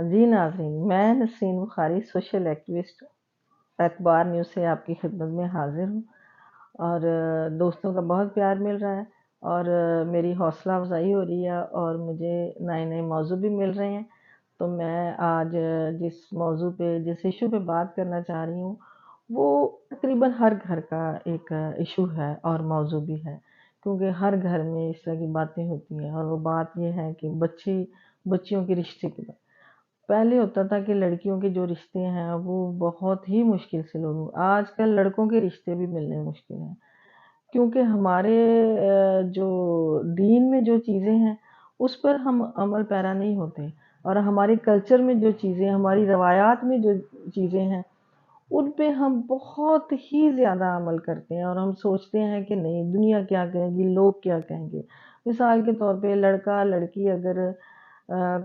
जी नाज़रीन, मैं Nasreen Bukhari social activist अखबार न्यूज़ से आपकी खिदमत में हाज़िर हूँ और दोस्तों का बहुत प्यार मिल रहा है और मेरी हौसला अफ़ज़ाई हो रही है और मुझे नए-नए मौज़ू भी मिल रहे हैं। तो मैं आज जिस मौज़ू पे जिस इश्यू पे बात करना चाह रही हूँ, वो तकरीबन हर घर का एक इश्यू है और मौज़ू भी है। क्योंकि हर घर में इस तरह की बातें होती हैं और वो बात ये है कि बच्चियों के रिश्ते की बात। पहले होता था कि लड़कियों के जो रिश्ते हैं वो बहुत ही मुश्किल से लोग आजकल लड़कों के रिश्ते भी मिलने मुश्किल हैं क्योंकि हमारे जो दीन में जो चीज़ें हैं उस पर हम अमल पैरा नहीं होते और हमारे कल्चर में जो चीज़ें हमारी रवायात में जो चीज़ें हैं उन पे हम बहुत ही ज़्यादा अमल करते हैं और हम सोचते हैं कि नहीं दुनिया क्या कहेगी लोग क्या कहेंगे। मिसाल के तौर पे लड़का लड़की अगर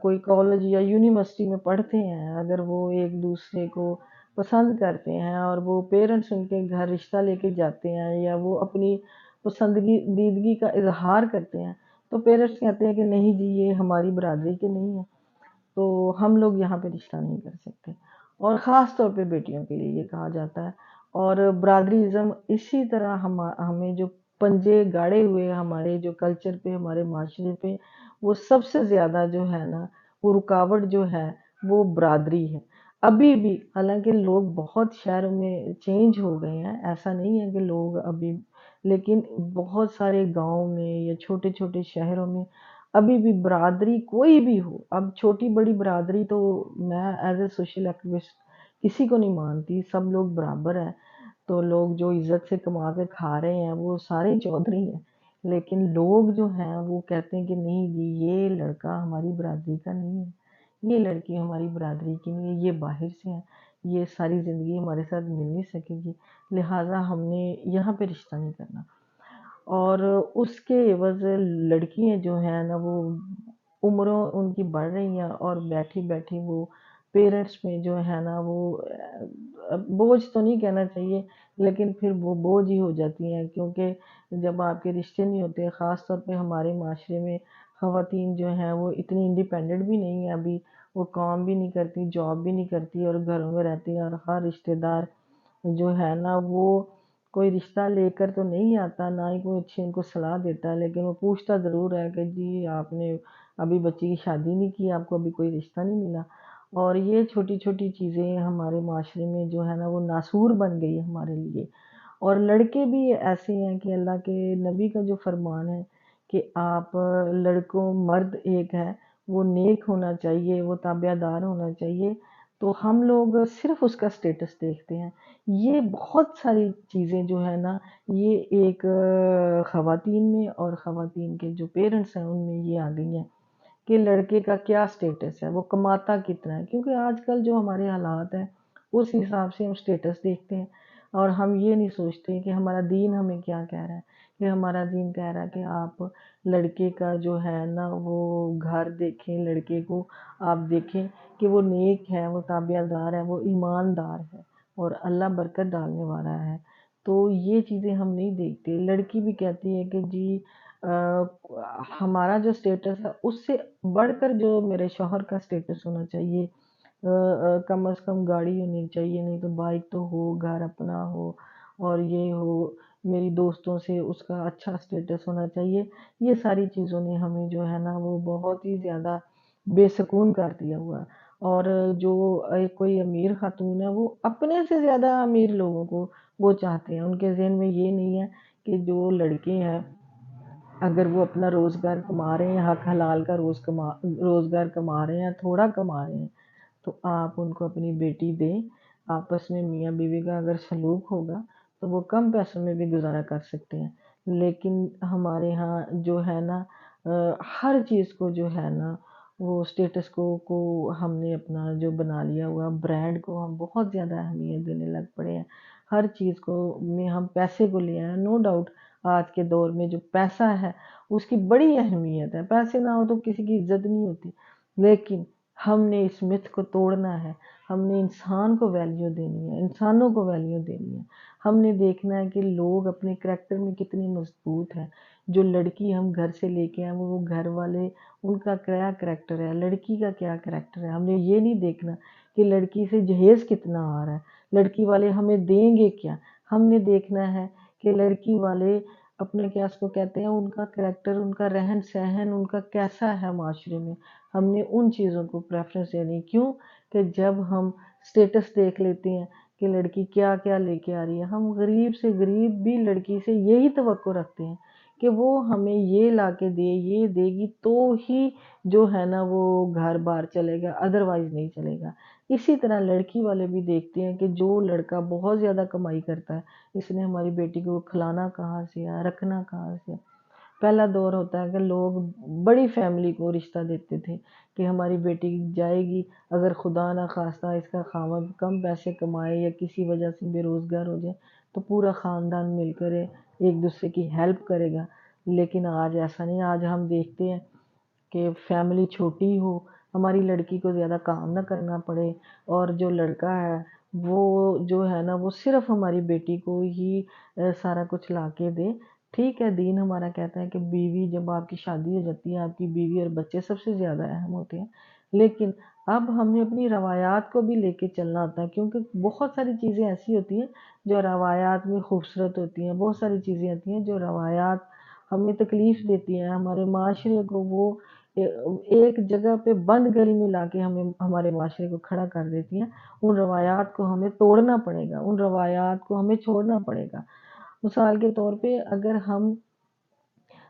कोई कॉलेज या यूनिवर्सिटी में पढ़ते हैं, अगर वो एक दूसरे को पसंद करते हैं और वो पेरेंट्स उनके घर रिश्ता लेके जाते हैं या वो अपनी दीदगी का इजहार करते हैं, तो पेरेंट्स कहते हैं कि नहीं जी ये हमारी बरादरी के नहीं है, तो हम लोग यहाँ पे रिश्ता नहीं कर सकते। और ख़ास तौर पे बेटियों के लिए ये कहा जाता है और बरादरीज़्म इसी तरह हमें जो पंजे गाड़े हुए हैं हमारे जो कल्चर पे हमारे माशरे पे वो सबसे ज़्यादा जो है ना वो रुकावट जो है वो बरादरी है। अभी भी हालाँकि लोग बहुत शहरों में चेंज हो गए हैं, ऐसा नहीं है कि लोग अभी लेकिन बहुत सारे गाँव में या छोटे-छोटे शहरों में अभी भी बरादरी कोई भी हो, अब छोटी-बड़ी बरादरी तो मैं एज़ ए सोशल एक्टिविस्ट किसी को नहीं मानती, सब लोग बराबर हैं। तो लोग जो इज़्ज़त से कमा के खा रहे हैं, वो सारे चौधरी हैं। लेकिन लोग जो हैं, वो कहते हैं कि नहीं जी, ये लड़का हमारी बरादरी का नहीं है, ये लड़की हमारी बरादरी की नहीं है, ये बाहर से है, ये सारी ज़िंदगी हमारे साथ मिल नहीं सकेगी, लिहाज़ा हमने यहाँ पे रिश्ता नहीं करना। और उसके एवज़ लड़कियाँ जो हैं ना वो उम्रों उनकी बढ़ रही हैं और बैठी-बैठी वो पेरेंट्स में जो है ना वो बोझ तो नहीं कहना चाहिए लेकिन फिर वो बोझ ही हो जाती हैं क्योंकि जब आपके रिश्ते नहीं होते ख़ास तौर पे हमारे माशरे में ख़वातीन जो हैं वो इतनी इंडिपेंडेंट भी नहीं है अभी, वो काम भी नहीं करती, जॉब भी नहीं करती और घरों में रहती हैं और हर रिश्तेदार जो है ना वो कोई रिश्ता लेकर तो नहीं आता, ना ही कोई अच्छी उनको सलाह देता है, लेकिन वो पूछता ज़रूर है कि जी आपने अभी बच्ची की शादी नहीं की, आपको अभी कोई रिश्ता नहीं मिला। और ये छोटी-छोटी चीज़ें हमारे माशरे में जो है ना वो नासूर बन गई है हमारे लिए। और लड़के भी ऐसे हैं कि अल्लाह के नबी का जो फरमान है कि आप लड़कों मर्द एक है, वो नेक होना चाहिए, वो ताबियादार होना चाहिए, तो हम लोग सिर्फ़ उसका स्टेटस देखते हैं। ये बहुत सारी चीज़ें जो है ना, ये एक ख़वातीन में और ख़वातीन के जो पेरेंट्स हैं, उनमें ये आ गई हैं कि लड़के का क्या स्टेटस है, वो कमाता कितना है। क्योंकि आजकल जो हमारे हालात हैं, उस हिसाब से हम स्टेटस देखते हैं और हम ये नहीं सोचते कि हमारा दीन हमें क्या कह रहा है। कि हमारा दीन कह रहा है कि आप लड़के का जो है ना, वो घर देखें, लड़के को आप देखें कि वो नेक है, वो ताबियादार है, वो ईमानदार है और अल्लाह बरकत डालने वाला है। तो ये चीज़ें हम नहीं देखते। लड़की भी कहती है कि जी हमारा जो स्टेटस है उससे बढ़कर जो मेरे शौहर का स्टेटस होना चाहिए। कम से कम गाड़ी होनी चाहिए, नहीं तो बाइक तो हो, घर अपना हो और ये हो, मेरी दोस्तों से उसका अच्छा स्टेटस होना चाहिए। ये सारी चीज़ों ने हमें जो है ना वो बहुत ही ज़्यादा बेसुकून कर दिया हुआ है। और जो कोई अमीर खातून है वो अपने से ज़्यादा अमीर लोगों को वो चाहते हैं। उनके ज़हन में ये नहीं है कि जो लड़के हैं अगर वो अपना रोज़गार कमा रहे हैं, हक हलाल का रोज़गार कमा रहे हैं, थोड़ा कमा रहे हैं, तो आप उनको अपनी बेटी दें। आपस में मियाँ-बीवी का अगर सलूक होगा, तो वो कम पैसों में भी गुज़ारा कर सकते हैं। लेकिन हमारे यहाँ जो है ना हर चीज़ को जो है ना, वो स्टेटस को हमने अपना जो बना लिया हुआ ब्रांड को हम बहुत ज़्यादा अहमियत देने लग पड़े हैं। हर चीज़ को में हम पैसे को ले आए हैं, नो डाउट आज के दौर में जो पैसा है, उसकी बड़ी अहमियत है। पैसे ना हो तो किसी की इज़्ज़त नहीं होती। लेकिन हमने इस मिथ को तोड़ना है, हमने इंसान को वैल्यू देनी है, इंसानों को वैल्यू देनी है। हमने देखना है कि लोग अपने करैक्टर में कितने मज़बूत हैं, جو لڑکی ہم گھر سے لے کے آئیں وہ گھر والے ان کا کیا کریکٹر ہے، لڑکی کا کیا کریکٹر ہے، ہم نے یہ نہیں دیکھنا کہ لڑکی سے جہیز کتنا آ رہا ہے، لڑکی والے ہمیں دیں گے کیا، ہم نے دیکھنا ہے کہ لڑکی والے اپنے کیا اس کو کہتے ہیں، ان کا کریکٹر، ان کا رہن سہن ان کا کیسا ہے معاشرے میں، ہم نے ان چیزوں کو پریفرنس دینی۔ کیوں کہ جب ہم سٹیٹس دیکھ لیتے ہیں کہ لڑکی کیا کیا لے کے آ رہی ہے، ہم غریب سے غریب بھی لڑکی سے یہی توقع رکھتے ہیں کہ وہ ہمیں یہ لا کے دے، یہ دے گی تو ہی جو ہے نا وہ گھر بار چلے گا، ادروائز نہیں چلے گا۔ اسی طرح لڑکی والے بھی دیکھتے ہیں کہ جو لڑکا بہت زیادہ کمائی کرتا ہے، اس نے ہماری بیٹی کو کھلانا کہاں سے ہے، رکھنا کہاں سے ہے۔ پہلا دور ہوتا ہے کہ لوگ بڑی فیملی کو رشتہ دیتے تھے کہ ہماری بیٹی جائے گی، اگر خدا نہ خواستہ اس کا خاوند کم پیسے کمائے یا کسی وجہ سے بے روزگار ہو جائے تو پورا خاندان مل کر ایک دوسرے کی ہیلپ کرے گا۔ لیکن آج ایسا نہیں، آج ہم دیکھتے ہیں کہ فیملی چھوٹی ہو، ہماری لڑکی کو زیادہ کام نہ کرنا پڑے، اور جو لڑکا ہے وہ جو ہے نا وہ صرف ہماری بیٹی کو ہی سارا کچھ لا کے دے۔ ٹھیک ہے، دین ہمارا کہتا ہے کہ بیوی جب آپ کی شادی ہو جاتی ہے، آپ کی بیوی اور بچے سب سے زیادہ اہم ہوتے ہیں، لیکن اب ہمیں اپنی روایات کو بھی لے کے چلنا ہوتا ہے، کیونکہ بہت ساری چیزیں ایسی ہوتی ہیں جو روایات میں خوبصورت ہوتی ہیں، بہت ساری چیزیں ہوتی ہیں جو روایات ہمیں تکلیف دیتی ہیں، ہمارے معاشرے کو وہ ایک جگہ پہ بند گلی میں لا کے ہمیں ہمارے معاشرے کو کھڑا کر دیتی ہیں۔ ان روایات کو ہمیں توڑنا پڑے گا، ان روایات کو ہمیں چھوڑنا پڑے گا۔ مثال کے طور پہ اگر ہم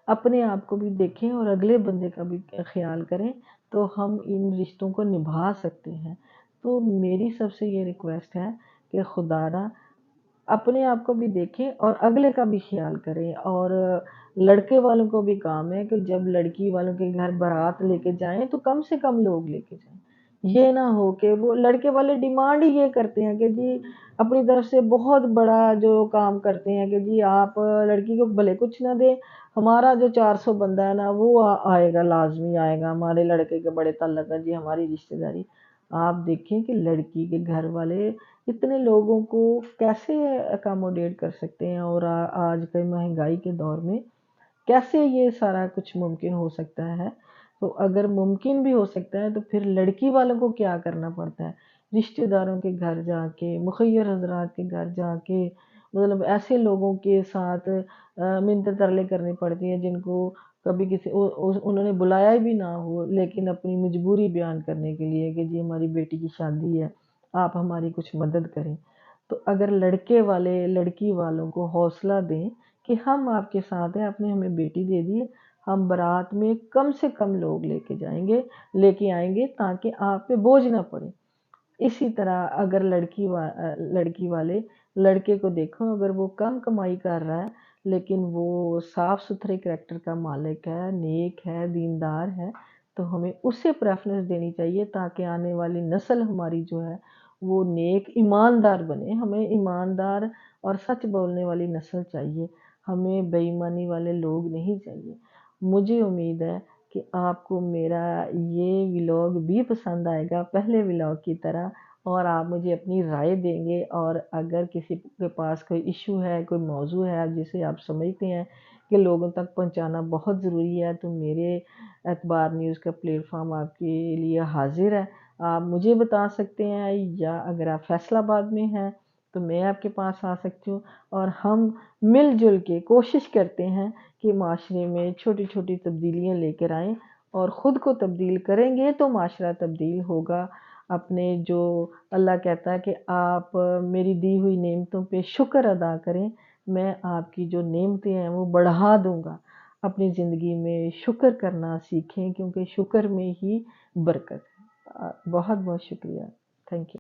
اپنے آپ کو بھی دیکھیں اور اگلے بندے کا بھی خیال کریں تو ہم ان رشتوں کو نبھا سکتے ہیں۔ تو میری سب سے یہ ریکویسٹ ہے کہ خدا را اپنے آپ کو بھی دیکھیں اور اگلے کا بھی خیال کریں، اور لڑکے والوں کو بھی کام ہے کہ جب لڑکی والوں کے گھر بارات لے کے جائیں تو کم سے کم لوگ لے کے جائیں۔ یہ نہ ہو کہ وہ لڑکے والے ڈیمانڈ ہی یہ کرتے ہیں کہ جی اپنی طرف سے بہت بڑا جو کام کرتے ہیں کہ جی آپ لڑکی کو بھلے کچھ نہ دیں، ہمارا جو 400 بندہ ہے نا وہ آئے گا، لازمی آئے گا، ہمارے لڑکے کے بڑے تعلق ہے جی، ہماری رشتہ داری۔ آپ دیکھیں کہ لڑکی کے گھر والے اتنے لوگوں کو کیسے اکاموڈیٹ کر سکتے ہیں، اور آج کے مہنگائی کے دور میں کیسے یہ سارا کچھ ممکن ہو سکتا ہے۔ تو اگر ممکن بھی ہو سکتا ہے تو پھر لڑکی والوں کو کیا کرنا پڑتا ہے، رشتہ داروں کے گھر جا کے، مخیر حضرات کے گھر جا کے، مطلب ایسے لوگوں کے ساتھ منت ترلے کرنی پڑتی ہیں جن کو کبھی انہوں نے بلایا بھی نہ ہو، لیکن اپنی مجبوری بیان کرنے کے لیے کہ جی ہماری بیٹی کی شادی ہے، آپ ہماری کچھ مدد کریں۔ تو اگر لڑکے والے لڑکی والوں کو حوصلہ دیں کہ ہم آپ کے ساتھ ہیں، آپ نے ہمیں بیٹی دے دی ہے، ہم بارات میں کم سے کم لوگ لے کے آئیں گے تاکہ آپ پہ بوجھ نہ پڑے۔ اسی طرح اگر لڑکی والے لڑکے کو دیکھو، اگر وہ کم کمائی کر رہا ہے لیکن وہ صاف ستھرے کریکٹر کا مالک ہے، نیک ہے، دیندار ہے، تو ہمیں اسے پریفرنس دینی چاہیے تاکہ آنے والی نسل ہماری جو ہے وہ نیک ایماندار بنے۔ ہمیں ایماندار اور سچ بولنے والی نسل چاہیے، ہمیں بے ایمانی والے لوگ نہیں چاہیے۔ مجھے امید ہے کہ آپ کو میرا یہ ولاگ بھی پسند آئے گا پہلے ولاگ کی طرح، اور آپ مجھے اپنی رائے دیں گے، اور اگر کسی کے پاس کوئی ایشو ہے، کوئی موضوع ہے جسے آپ سمجھتے ہیں کہ لوگوں تک پہنچانا بہت ضروری ہے، تو میرے اخبار نیوز کا پلیٹ فارم آپ کے لیے حاضر ہے۔ آپ مجھے بتا سکتے ہیں، یا اگر آپ فیصل آباد میں ہیں تو میں آپ کے پاس آ سکتی ہوں، اور ہم مل جل کے کوشش کرتے ہیں کہ معاشرے میں چھوٹی چھوٹی تبدیلیاں لے کر آئیں، اور خود کو تبدیل کریں گے تو معاشرہ تبدیل ہوگا۔ اپنے جو اللہ کہتا ہے کہ آپ میری دی ہوئی نعمتوں پہ شکر ادا کریں، میں آپ کی جو نعمتیں ہیں وہ بڑھا دوں گا۔ اپنی زندگی میں شکر کرنا سیکھیں، کیونکہ شکر میں ہی برکت ہے۔ بہت بہت شکریہ، تھینک یو۔